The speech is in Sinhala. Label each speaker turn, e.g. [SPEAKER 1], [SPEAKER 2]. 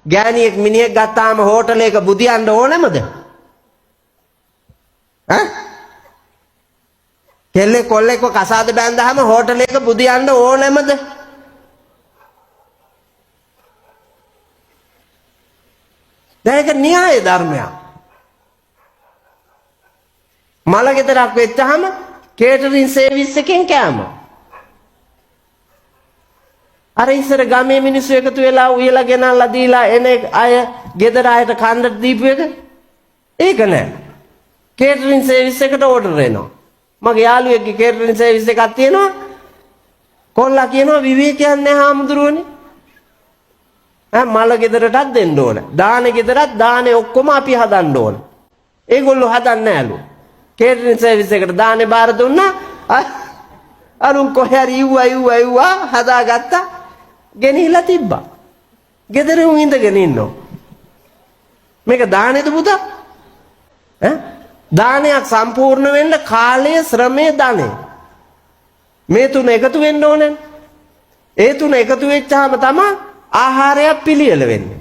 [SPEAKER 1] ගෑණියෙක් මිනිහෙක් ගත්තාම හෝටලයක බුදියන්න ඕනෙමද? ඈ? කෙල්ලෙක් කොල්ලෙක්ව කසාද බැන්දාම හෝටලයක බුදියන්න ඕනෙමද? දැන් ඒක න්‍යාය ධර්මයක්. මල ගෙදරක් වෙච්චාම කේටරින් සර්විස් එකෙන් කෑම. අර ඉස්සර ගමේ මිනිස්සු එකතු වෙලා උයලා ගෙනල්ලා දීලා එන අය ගෙදර අයට කන්න දීපු එක. ඒක නෑ. කේටරින් සර්විස් එකට ඕඩර් එනවා. මගේ යාළුවෙක්ගේ කේටරින් සර්විස් එකක් තියෙනවා. කොල්ලා කියනවා විවේකයක් නෑ හාමුදුරුවනේ. මල ගෙදරටත් දෙන්න ඕන. දානේ ගෙදරත් දානේ ඔක්කොම අපි හදන්න ඕන. ඒගොල්ලෝ හදන්නේ නෑලු. කේටරින් සර්විස් එකට දානේ බාර දුන්නා. අරුන් කොහේ හරි ඉව්වා හදාගත්තා. ගෙනිහිලා තිබ්බා. ගෙදර උන් ඉඳගෙන ඉන්නවා. මේක දානේද පුතා? දානයක් සම්පූර්ණ වෙන්න කාලය, ශ්‍රමය, ධනය. මේ තුන එකතු වෙන්න ඕනේ. ඒ තුන එකතු වෙච්චාම තමයි ආහාරයක් පිළියෙල වෙන්නේ.